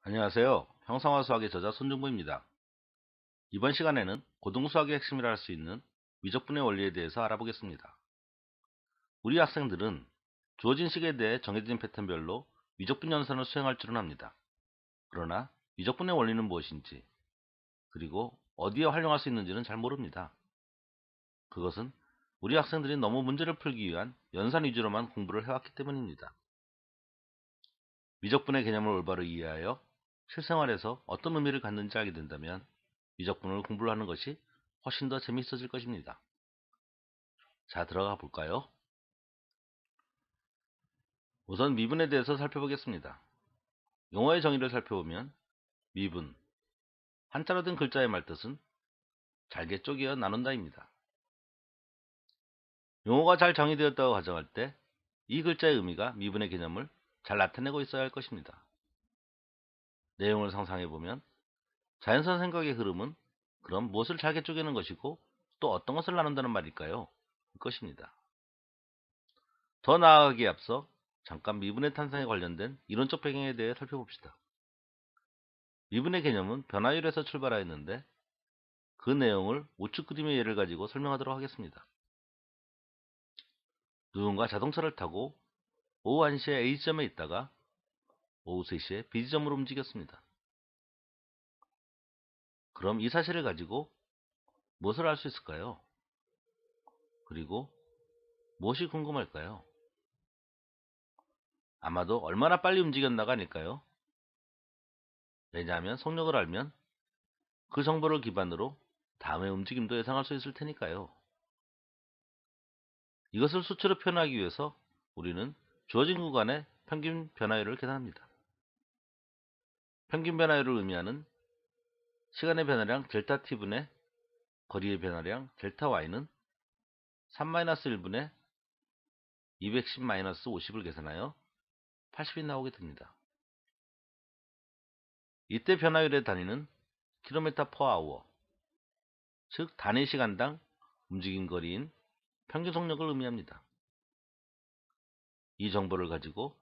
안녕하세요. 형상화 수학의 저자 손중부입니다. 이번 시간에는 고등수학의 핵심이라 할 수 있는 미적분의 원리에 대해서 알아보겠습니다. 우리 학생들은 주어진 식에 대해 정해진 패턴별로 미적분 연산을 수행할 줄은 압니다. 그러나 미적분의 원리는 무엇인지, 그리고 어디에 활용할 수 있는지는 잘 모릅니다. 그것은 우리 학생들이 너무 문제를 풀기 위한 연산 위주로만 공부를 해왔기 때문입니다. 미적분의 개념을 올바로 이해하여 실생활에서 어떤 의미를 갖는지 알게 된다면 미적분을 공부를 하는 것이 훨씬 더 재미있어질 것입니다. 자, 들어가 볼까요? 우선 미분에 대해서 살펴보겠습니다. 용어의 정의를 살펴보면 미분, 한자로 된 글자의 말뜻은 잘게 쪼개어 나눈다입니다. 용어가 잘 정의되었다고 가정할 때 이 글자의 의미가 미분의 개념을 잘 나타내고 있어야 할 것입니다. 내용을 상상해보면 자연스러운 생각의 흐름은 그럼 무엇을 잘게 쪼개는 것이고 또 어떤 것을 나눈다는 말일까요? 그것입니다. 더 나아가기에 앞서 잠깐 미분의 탄생에 관련된 이론적 배경에 대해 살펴봅시다. 미분의 개념은 변화율에서 출발하였는데 그 내용을 우측 그림의 예를 가지고 설명하도록 하겠습니다. 누군가 자동차를 타고 오후 1시에 A지점에 있다가 오후 3시에 B지점으로 움직였습니다. 그럼 이 사실을 가지고 무엇을 알 수 있을까요? 그리고 무엇이 궁금할까요? 아마도 얼마나 빨리 움직였나가 아닐까요? 왜냐하면 속력을 알면 그 정보를 기반으로 다음의 움직임도 예상할 수 있을 테니까요. 이것을 수치로 표현하기 위해서 우리는 주어진 구간의 평균 변화율을 계산합니다. 평균 변화율을 의미하는 시간의 변화량 델타 t분의 거리의 변화량 델타 y는 3-1분의 210-50을 계산하여 80이 나오게 됩니다. 이때 변화율의 단위는 km per hour, 즉 단위 시간당 움직임 거리인 평균 속력을 의미합니다. 이 정보를 가지고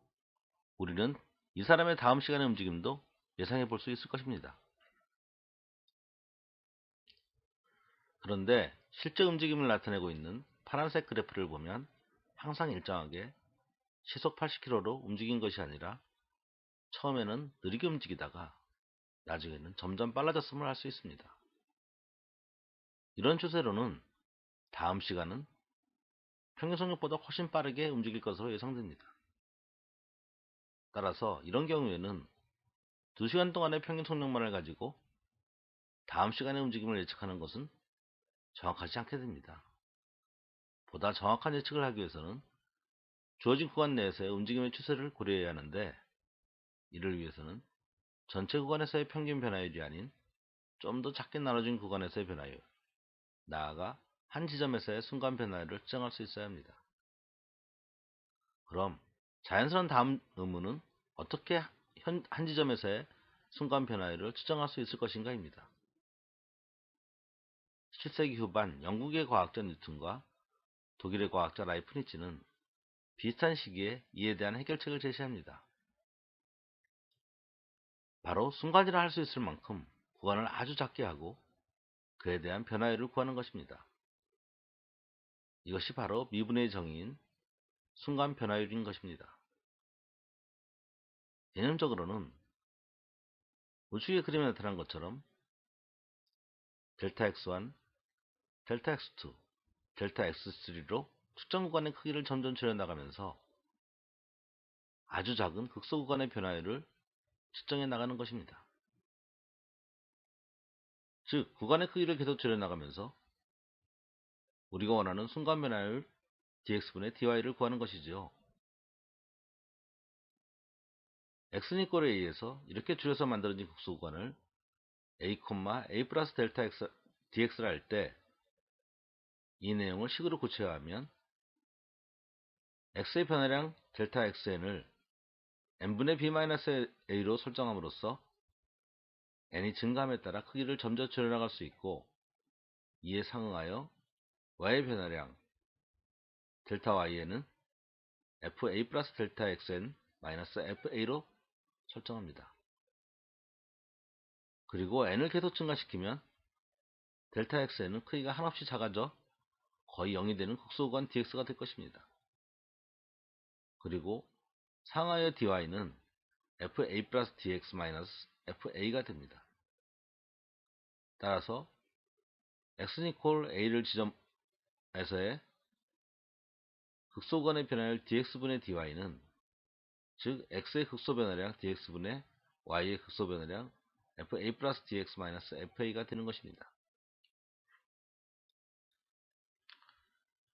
우리는 이 사람의 다음 시간의 움직임도 예상해 볼 수 있을 것입니다. 그런데 실제 움직임을 나타내고 있는 파란색 그래프를 보면 항상 일정하게 시속 80km로 움직인 것이 아니라 처음에는 느리게 움직이다가 나중에는 점점 빨라졌음을 알 수 있습니다. 이런 추세로는 다음 시간은 평균 속력보다 훨씬 빠르게 움직일 것으로 예상됩니다. 따라서 이런 경우에는 2시간 동안의 평균 속력만을 가지고 다음 시간의 움직임을 예측하는 것은 정확하지 않게 됩니다. 보다 정확한 예측을 하기 위해서는 주어진 구간 내에서의 움직임의 추세를 고려해야 하는데 이를 위해서는 전체 구간에서의 평균 변화율이 아닌 좀 더 작게 나눠진 구간에서의 변화율, 나아가 한 지점에서의 순간 변화율을 측정할 수 있어야 합니다. 그럼 자연스러운 다음 의문은 어떻게 한 지점에서의 순간 변화율을 측정할 수 있을 것인가입니다. 17세기 후반 영국의 과학자 뉴턴과 독일의 과학자 라이프니츠는 비슷한 시기에 이에 대한 해결책을 제시합니다. 바로 순간이라 할 수 있을 만큼 구간을 아주 작게 하고 그에 대한 변화율을 구하는 것입니다. 이것이 바로 미분의 정의인 순간 변화율인 것입니다. 개념적으로는 우측의 그림에 나타난 것처럼 델타 x1, 델타 x2, 델타 x3로 특정 구간의 크기를 점점 줄여나가면서 아주 작은 극소 구간의 변화율을 측정해 나가는 것입니다. 즉, 구간의 크기를 계속 줄여나가면서 우리가 원하는 순간 변화율 dx분의 dy를 구하는 것이지요. x는 이꼴 a에서 이렇게 줄여서 만들어진 극소 구간을 a, a 플러스 델타 x dx를 할 때 이 내용을 식으로 고쳐야 하면 x의 변화량 델타 xn을 n분의 b-a로 설정함으로써 n이 증가함에 따라 크기를 점점 줄여나갈 수 있고 이에 상응하여 y의 변화량 델타 yn은 fa 플러스 델타 xn 마이너스 fa로 설정합니다. 그리고 n을 계속 증가시키면 델타 x에는 크기가 한없이 작아져 거의 0이 되는 극소구간 dx가 될 것입니다. 그리고 상하의 dy는 fa 플러스 dx 마이너스 fa가 됩니다. 따라서 x는 이퀄 a를 지점에서의 극소구간의 변화율 dx분의 dy는 즉 x의 극소 변화량 dx분의 y의 극소 변화량 fa 플러스 dx 마이너스 fa가 되는 것입니다.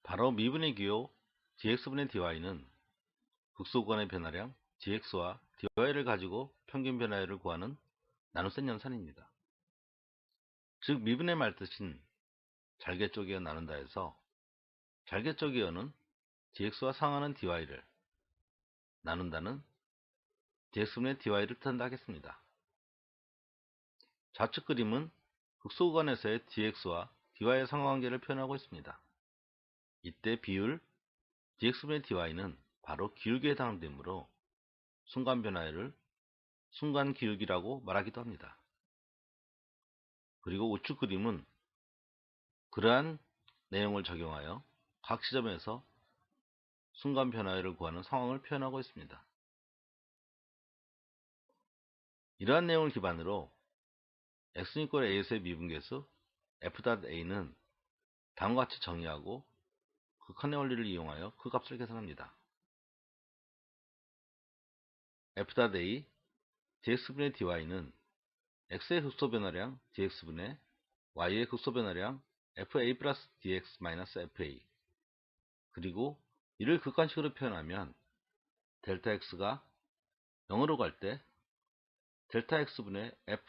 바로 미분의 기호 dx분의 dy는 극소구간의 변화량 dx와 dy를 가지고 평균 변화율을 구하는 나눗셈 연산입니다. 즉 미분의 말뜻인 잘개 쪼개어 나눈다에서 잘개 쪼개어는 dx와 상하는 dy를 나눈다는 dx분의 dy를 뜻한다 하겠습니다. 좌측 그림은 극소구간에서의 dx와 dy의 상관관계를 표현하고 있습니다. 이때 비율 dx분의 dy는 바로 기울기에 해당되므로 순간 변화율을 순간 기울기라고 말하기도 합니다. 그리고 우측 그림은 그러한 내용을 적용하여 각 지점에서 순간 변화율을 구하는 상황을 표현하고 있습니다. 이러한 내용을 기반으로 x는 이퀄 a에서의 미분계수 f.a는 다음과 같이 정의하고 극한의 원리를 이용하여 그 값을 계산합니다. f.a dx분의 dy는 x의 극소 변화량 dx분의 y의 극소 변화량 fa 플러스 dx 마이너스 fa 그리고 이를 극한식으로 표현하면 델타 x가 0으로 갈 때 델타 x분의 f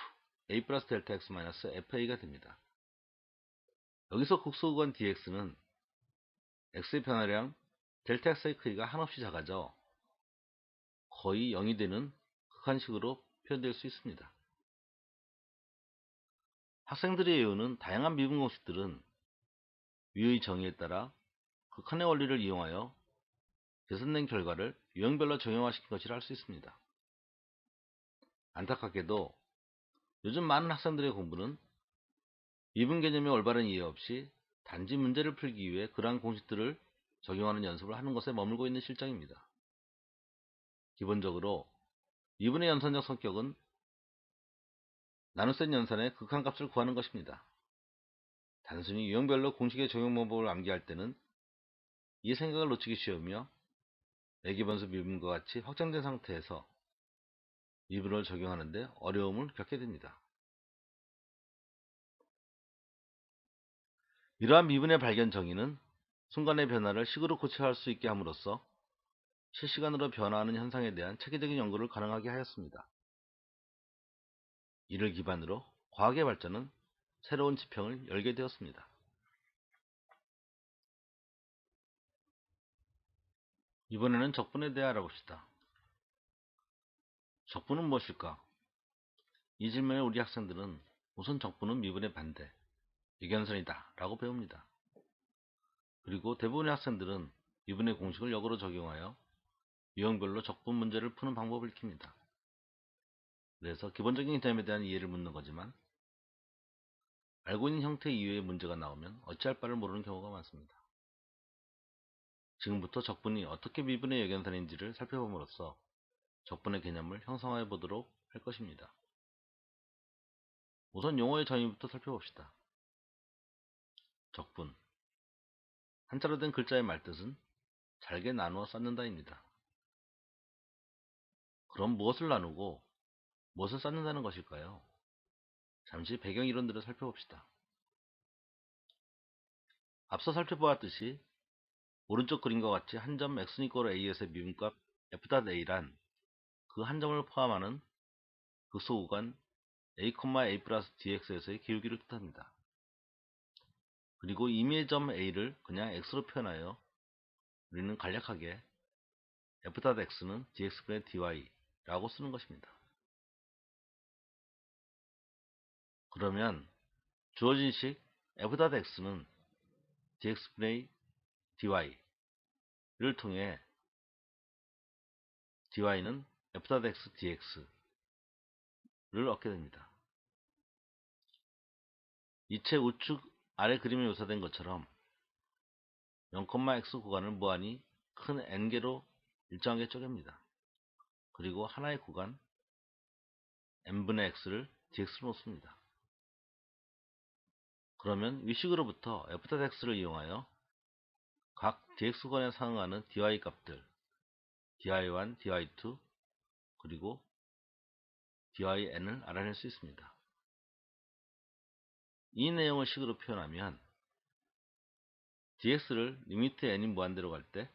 a 플러스 델타 x 마이너스 fa가 됩니다. 여기서 극소구간 dx는 x의 변화량 델타 x의 크기가 한없이 작아져 거의 0이 되는 극한식으로 표현될 수 있습니다. 학생들이 외우는 다양한 미분 공식들은 위의 정의에 따라 극한의 원리를 이용하여 계산된 결과를 유형별로 정형화시킨 것이라 할 수 있습니다. 안타깝게도 요즘 많은 학생들의 공부는 미분 개념의 올바른 이해 없이 단지 문제를 풀기 위해 그러한 공식들을 적용하는 연습을 하는 것에 머물고 있는 실정입니다. 기본적으로 미분의 연산적 성격은 나눗셈 연산의 극한값을 구하는 것입니다. 단순히 유형별로 공식의 적용 방법을 암기할 때는 이 생각을 놓치기 쉬우며 매기변수 미분과 같이 확정된 상태에서 미분을 적용하는 데 어려움을 겪게 됩니다. 이러한 미분의 발견 정의는 순간의 변화를 식으로 고쳐할 수 있게 함으로써 실시간으로 변화하는 현상에 대한 체계적인 연구를 가능하게 하였습니다. 이를 기반으로 과학의 발전은 새로운 지평을 열게 되었습니다. 이번에는 적분에 대해 알아봅시다. 적분은 무엇일까? 이 질문에 우리 학생들은 우선 적분은 미분의 반대, 유견선이다 라고 배웁니다. 그리고 대부분의 학생들은 미분의 공식을 역으로 적용하여 유형별로 적분 문제를 푸는 방법을 익힙니다. 그래서 기본적인 개념에 대한 이해를 묻는 거지만 알고 있는 형태 이외의 문제가 나오면 어찌할 바를 모르는 경우가 많습니다. 지금부터 적분이 어떻게 미분의 역연산인지를 살펴봄으로써 적분의 개념을 형성해 보도록 할 것입니다. 우선 용어의 정의부터 살펴봅시다. 적분. 한자로 된 글자의 말뜻은 잘게 나누어 쌓는다입니다. 그럼 무엇을 나누고 무엇을 쌓는다는 것일까요? 잠시 배경 이론들을 살펴봅시다. 앞서 살펴보았듯이 오른쪽 그림과 같이 한 점 x는 이퀄 a에서의 미분값 f.a란 그 한 점을 포함하는 극소구간 a, a 플러스 dx에서의 기울기를 뜻합니다. 그리고 임의의 점 a를 그냥 x로 표현하여 우리는 간략하게 f.x는 dx분의 dy라고 쓰는 것입니다. 그러면 주어진 식 f.x는 dx분의 dy를 통해 dy는 f.x dx를 얻게 됩니다. 이체 우측 아래 그림에 묘사된 것처럼 0,x 구간을 무한히 큰 n개로 일정하게 쪼갭니다. 그리고 하나의 구간 n분의 x를 dx로 놓습니다. 그러면 위식으로부터 f.x를 이용하여 각 dx구간에 상응하는 dy 값들 dy1, dy2, 그리고 dyn을 알아낼 수 있습니다. 이 내용을 식으로 표현하면 dx를 리미트 n이 무한대로 갈 때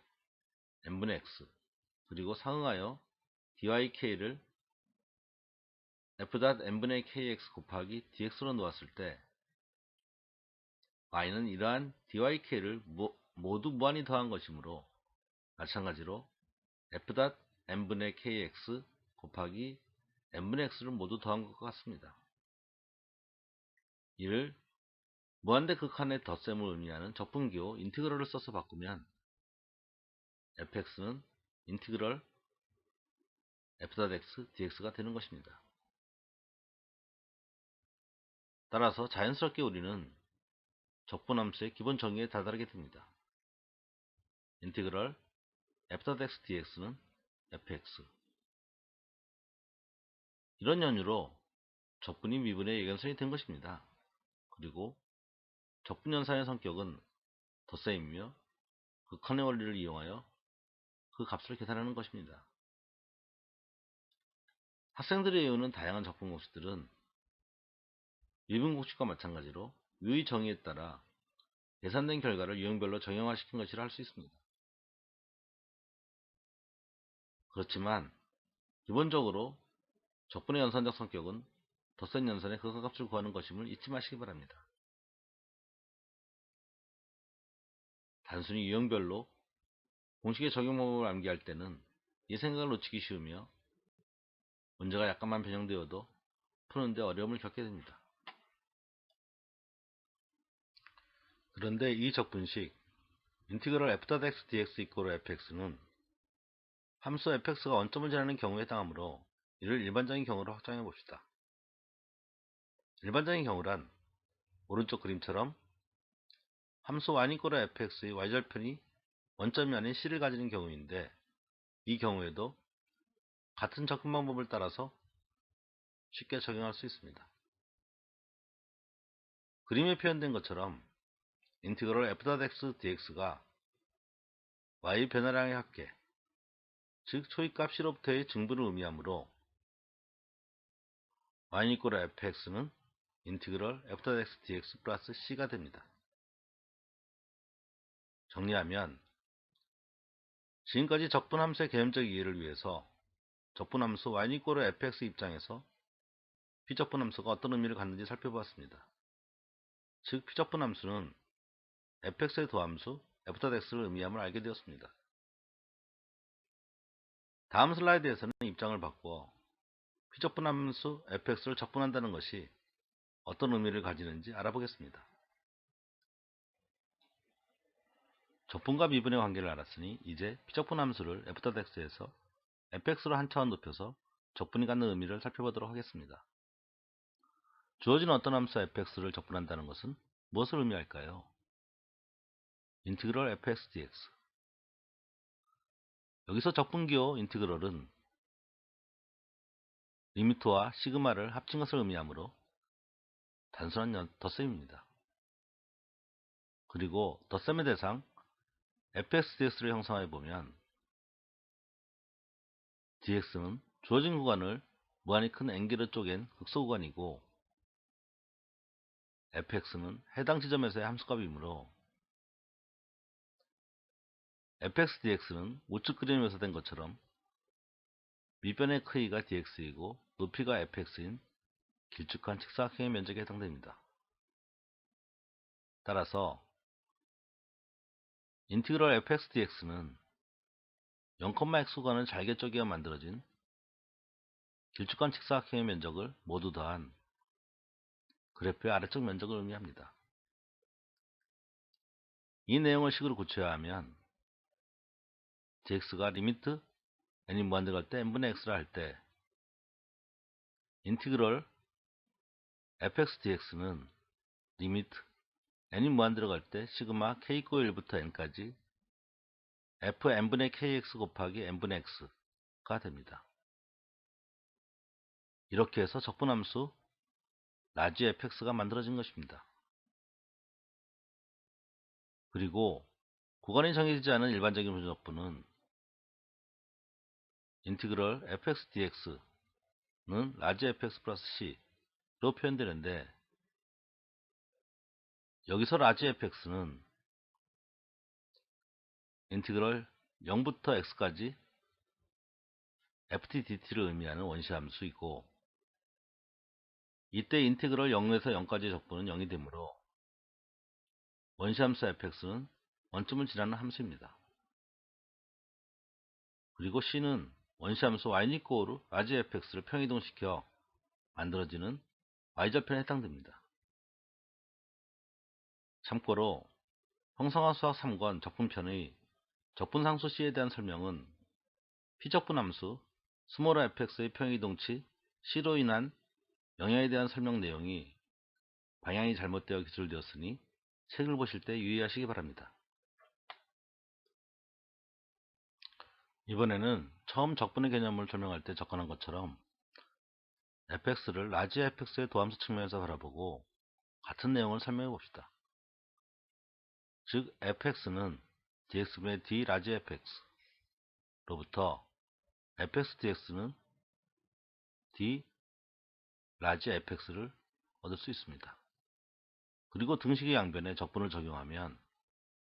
n분의 x, 그리고 상응하여 dyk를 f.n분의 kx 곱하기 dx로 놓았을 때 y는 이러한 dyk를 모두 무한히 더한 것이므로 마찬가지로 f.n분의 kx 곱하기 n분의 x를 모두 더한 것과 같습니다. 이를 무한대 극한의 덧셈을 의미하는 적분기호 인티그럴을 써서 바꾸면 fx는 인티그럴 f.x dx가 되는 것입니다. 따라서 자연스럽게 우리는 적분함수의 기본 정의에 다다르게 됩니다. 인티그럴 f.x dx는 fx. 이런 연유로 적분이 미분의 예견선이 된 것입니다. 그리고 적분연산의 성격은 덧셈이며 극한의 원리를 이용하여 그 값을 계산하는 것입니다. 학생들이 외우는 다양한 적분 공식들은 미분 공식과 마찬가지로 유의 정의에 따라 계산된 결과를 유형별로 정형화시킨 것이라 할 수 있습니다. 그렇지만 기본적으로 적분의 연산적 성격은 덧셈 연산의 극한값을 구하는 것임을 잊지 마시기 바랍니다. 단순히 유형별로 공식의 적용 방법을 암기할 때는 이 생각을 놓치기 쉬우며 문제가 약간만 변형되어도 푸는데 어려움을 겪게 됩니다. 그런데 이 적분식 인티그럴 f.x dx 이퀄 fx는 함수 fx가 원점을 지나는 경우에 해당하므로 이를 일반적인 경우로 확장해 봅시다. 일반적인 경우란 오른쪽 그림처럼 함수 y 이퀄 fx의 y절편이 원점이 아닌 c를 가지는 경우인데, 이 경우에도 같은 접근 방법을 따라서 쉽게 적용할 수 있습니다. 그림에 표현된 것처럼 인티그럴 f.x dx가 y 변화량의 합계, 즉 초이값 c로부터의 증분을 의미하므로 y 이퀄 fx는 인티그럴 f.x dx 플러스 c가 됩니다. 정리하면 지금까지 적분함수의 개념적 이해를 위해서 적분함수 y 이퀄 fx 입장에서 피적분함수가 어떤 의미를 갖는지 살펴보았습니다. 즉 피적분함수는 fx의 도함수 f.x를 의미함을 알게 되었습니다. 다음 슬라이드에서는 입장을 바꾸어 피적분함수 fx를 적분한다는 것이 어떤 의미를 가지는지 알아보겠습니다. 적분과 미분의 관계를 알았으니 이제 피적분함수를 f.x에서 fx로 한 차원 높여서 적분이 갖는 의미를 살펴보도록 하겠습니다. 주어진 어떤 함수 fx를 적분한다는 것은 무엇을 의미할까요? 인티그럴 fx dx. 여기서 적분기호 인티그럴은 리미트와 시그마를 합친 것을 의미하므로 단순한 덧셈입니다. 그리고 덧셈의 대상 fx dx를 형성해 보면 dx는 주어진 구간을 무한히 큰 n개로 쪼갠 극소 구간이고 fx는 해당 지점에서의 함수값이므로 fx dx는 우측 그림에 묘사된 것처럼 밑변의 크기가 dx이고 높이가 fx인 길쭉한 직사각형의 면적에 해당됩니다. 따라서 인티그럴 fx dx는 0,x 구간을 잘게 쪼개어 만들어진 길쭉한 직사각형의 면적을 모두 더한 그래프의 아래쪽 면적을 의미합니다. 이 내용을 식으로 고쳐야 하면 dx가 리미트 n이 무한대 갈 때 n분의 x라 할 때 인티그럴 fx dx는 리미트 n이 무한 들어갈 때 시그마 k 고 1부터 n까지 f n분의 kx 곱하기 n분의 x가 됩니다. 이렇게 해서 적분함수 라지 fx가 만들어진 것입니다. 그리고 구간이 정해지지 않은 일반적인 분적분은 인티그럴 fx dx는 라지 fx 플러스 c로 표현되는데, 여기서 라지 fx는 인티그럴 0부터 x까지 ft dt를 의미하는 원시함수이고, 이때 인티그럴 0에서 0까지의 적분은 0이 되므로 원시함수 fx는 원점을 지나는 함수입니다. 그리고 c는 원시함수 y=로 라지 fx를 평이동시켜 만들어지는 y절편에 해당됩니다. 참고로 형상화 수학 3권 적분편의 적분상수 c에 대한 설명은 피적분함수 스몰 fx의 평이동치 c로 인한 영향에 대한 설명 내용이 방향이 잘못되어 기술되었으니 책을 보실 때 유의하시기 바랍니다. 이번에는 처음 적분의 개념을 설명할 때 접근한 것처럼 fx를 라지 fx의 도함수 측면에서 바라보고 같은 내용을 설명해 봅시다. 즉 fx는 dx분의 d 라지 fx로부터 fx dx는 d 라지 fx를 얻을 수 있습니다. 그리고 등식의 양변에 적분을 적용하면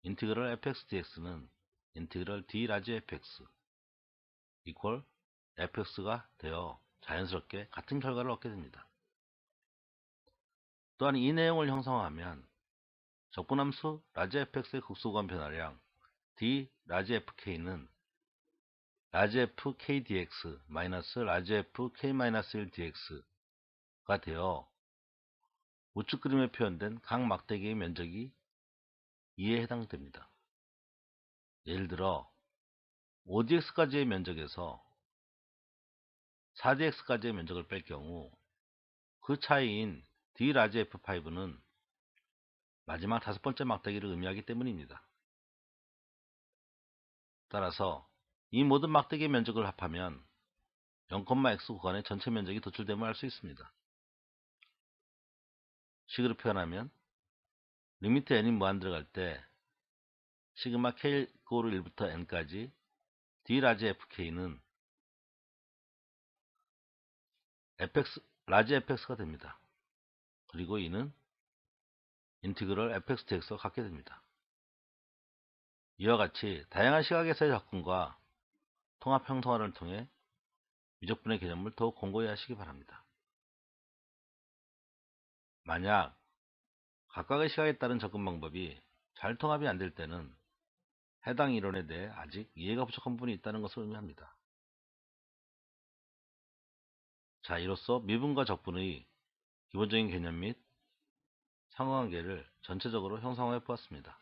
인티그럴 fx dx는 인티그럴 d 라지 fx 이퀄 fx가 되어 자연스럽게 같은 결과를 얻게 됩니다. 또한 이 내용을 형성하면 적분함수 라지 fx의 극소구간 변화량 d 라지 fk는 라지 fk dx 마이너스 라지 fk 1 dx가 되어 우측 그림에 표현된 각 막대기의 면적이 2에 해당됩니다. 예를 들어 5dx까지의 면적에서 4dx까지의 면적을 뺄 경우 그 차이인 d 라지 f5는 마지막 다섯 번째 막대기를 의미하기 때문입니다. 따라서 이 모든 막대기의 면적을 합하면 0,x 구간의 전체 면적이 도출됨을 알 수 있습니다. 식으로 표현하면 리미트 n이 무한 들어갈 때 시그마 k 고루 1부터 n까지 d 라지 fk는 fx 라지 fx가 됩니다. 그리고 이는 인티그럴 fx dx와 같게 됩니다. 이와 같이 다양한 시각에서의 접근과 통합 형성화를 통해 미적분의 개념을 더욱 공고히 하시기 바랍니다. 만약 각각의 시각에 따른 접근 방법이 잘 통합이 안 될 때는 해당 이론에 대해 아직 이해가 부족한 부분이 있다는 것을 의미합니다. 자, 이로써 미분과 적분의 기본적인 개념 및 상호관계를 전체적으로 형성해 보았습니다.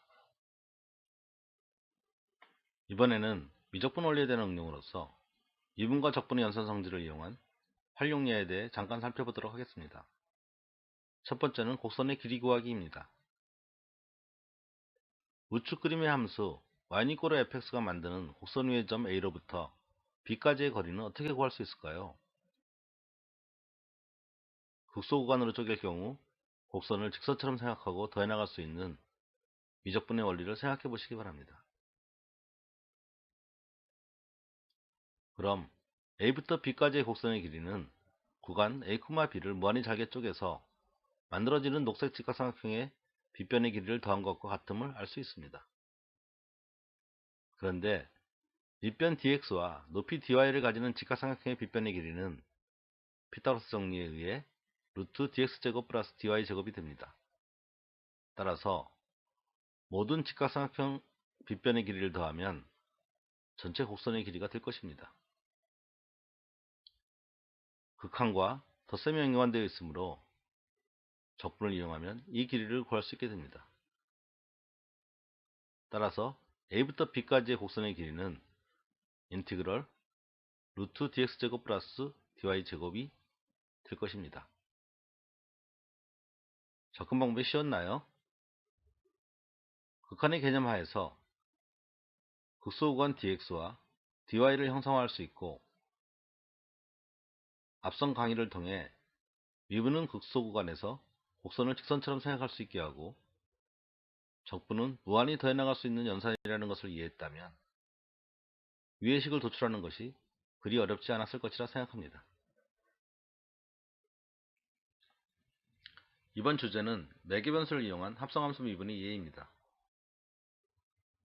이번에는 미적분 원리에 대한 응용으로서 미분과 적분의 연산 성질을 이용한 활용 예에 대해 잠깐 살펴보도록 하겠습니다. 첫 번째는 곡선의 길이 구하기입니다. 우측 그림의 함수 y=fx가 만드는 곡선 위의 점 A로부터 B까지의 거리는 어떻게 구할 수 있을까요? 극소 구간으로 쪼갤 경우 곡선을 직선처럼 생각하고 더해나갈 수 있는 미적분의 원리를 생각해 보시기 바랍니다. 그럼 A부터 B까지의 곡선의 길이는 구간 A, B를 무한히 잘게 쪼개서 만들어지는 녹색 직각삼각형의 빗변의 길이를 더한 것과 같음을 알 수 있습니다. 그런데 밑변 dx와 높이 dy를 가지는 직각삼각형의 빗변의 길이는 피타고라스 정리에 의해 루트 dx제곱 플러스 dy제곱이 됩니다. 따라서 모든 직각삼각형 빗변의 길이를 더하면 전체 곡선의 길이가 될 것입니다. 극한과 덧셈이 연관되어 있으므로 적분을 이용하면 이 길이를 구할 수 있게 됩니다. 따라서 A부터 B까지의 곡선의 길이는 인티그럴 루트 dx제곱 플러스 dy제곱이 될 것입니다. 접근 방법이 쉬웠나요? 극한의 개념 하에서 극소구간 dx와 dy를 형성할 수 있고, 앞선 강의를 통해 미분은 극소구간에서 곡선을 직선처럼 생각할 수 있게 하고, 적분은 무한히 더해나갈 수 있는 연산이라는 것을 이해했다면 위의 식을 도출하는 것이 그리 어렵지 않았을 것이라 생각합니다. 이번 주제는 매개변수를 이용한 합성함수 미분의 이해입니다.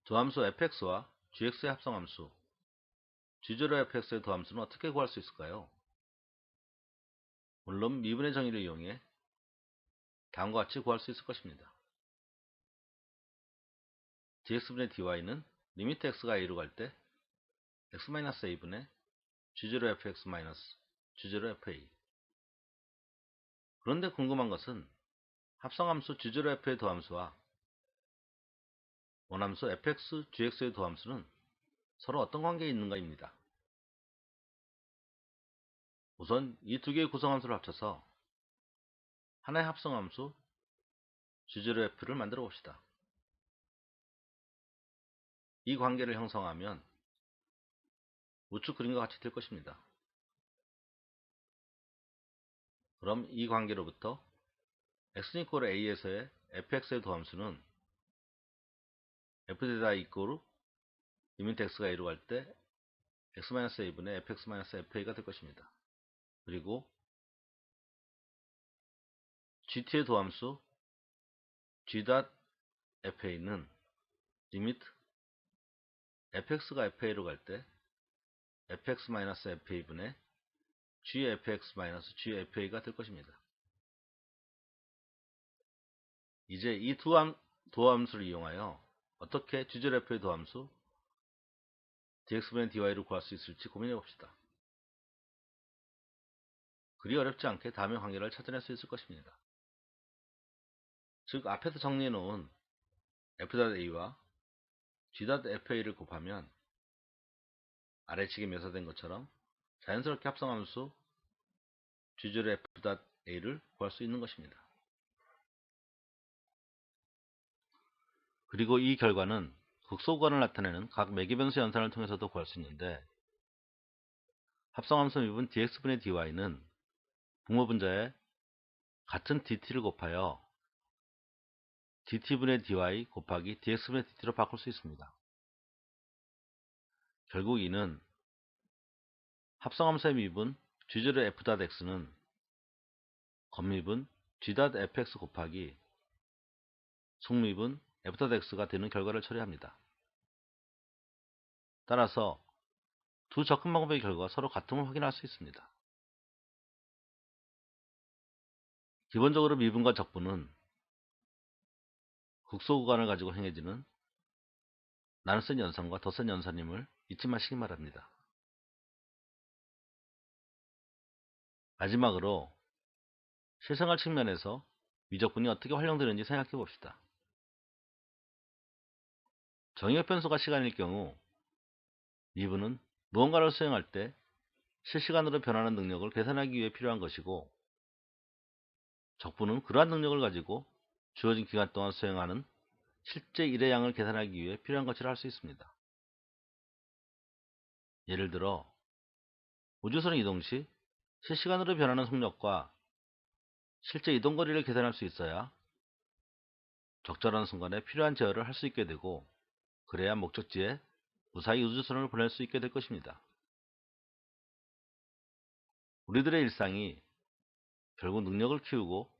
도함수 fx와 gx의 합성함수 g0 fx의 도함수는 어떻게 구할 수 있을까요? 물론 미분의 정의를 이용해 다음과 같이 구할 수 있을 것입니다. dx분의 dy는 리미트 x가 a로 갈 때 x-a분의 g0 fx g0 fa. 그런데 궁금한 것은 합성함수 g0 f의 도함수와 원함수 fx, gx의 도함수는 서로 어떤 관계에 있는가입니다. 우선 이 두 개의 구성함수를 합쳐서 하나의 합성함수 g0 f를 만들어 봅시다. 이 관계를 형성하면 우측 그림과 같이 될 것입니다. 그럼 이 관계로부터 x는 이꼴 a에서의 fx의 도함수는 f 이꼴 리미트 x가 a로 갈 때 x-a분의 fx-fa가 될 것입니다. 그리고 gt의 도함수 g.fa는 리미트 fx가 fa로 갈 때 fx-fa분의 gfx-gfa가 될 것입니다. 이제 이 도함수를 이용하여 어떻게 g0 f의 도함수 dx분의 dy를 구할 수 있을지 고민해 봅시다. 그리 어렵지 않게 다음의 관계를 찾아낼 수 있을 것입니다. 즉, 앞에서 정리해 놓은 f.a와 g.fa를 곱하면 아래측에 묘사된 것처럼 자연스럽게 합성함수 g0 f.a를 구할 수 있는 것입니다. 그리고 이 결과는 극소구간을 나타내는 각 매개변수 연산을 통해서도 구할 수 있는데, 합성함수 미분 dx분의 dy는 분모분자에 같은 dt를 곱하여 dt분의 dy 곱하기 dx분의 dt로 바꿀 수 있습니다. 결국 이는 합성함수의 미분 g0 f.x는 겉미분 g.fx 곱하기 속미분 f.x가 되는 결과를 처리합니다. 따라서 두 접근 방법의 결과가 서로 같음을 확인할 수 있습니다. 기본적으로 미분과 적분은 극소구간을 가지고 행해지는 나눗셈 연산과 덧셈 연산임을 잊지 마시기 바랍니다. 마지막으로 실생활 측면에서 미적분이 어떻게 활용되는지 생각해 봅시다. 정의역 변수가 시간일 경우 미분은 무언가를 수행할 때 실시간으로 변하는 능력을 계산하기 위해 필요한 것이고, 적분은 그러한 능력을 가지고 주어진 기간 동안 수행하는 실제 일의 양을 계산하기 위해 필요한 것이라 할 수 있습니다. 예를 들어 우주선 이동 시 실시간으로 변하는 속력과 실제 이동거리를 계산할 수 있어야 적절한 순간에 필요한 제어를 할 수 있게 되고, 그래야 목적지에 무사히 우주선을 보낼 수 있게 될 것입니다. 우리들의 일상이 결국 능력을 키우고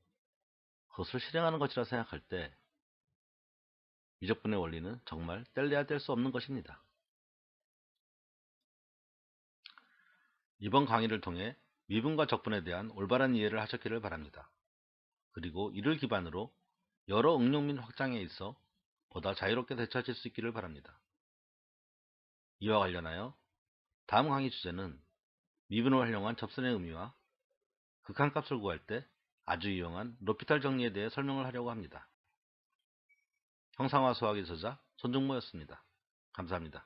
그것을 실행하는 것이라 생각할 때 미적분의 원리는 정말 뗄래야 뗄 수 없는 것입니다. 이번 강의를 통해 미분과 적분에 대한 올바른 이해를 하셨기를 바랍니다. 그리고 이를 기반으로 여러 응용 및 확장에 있어 보다 자유롭게 대처하실 수 있기를 바랍니다. 이와 관련하여 다음 강의 주제는 미분을 활용한 접선의 의미와 극한값을 구할 때 아주 유용한 로피탈 정리에 대해 설명을 하려고 합니다. 형상화 수학의 저자 손중모였습니다. 감사합니다.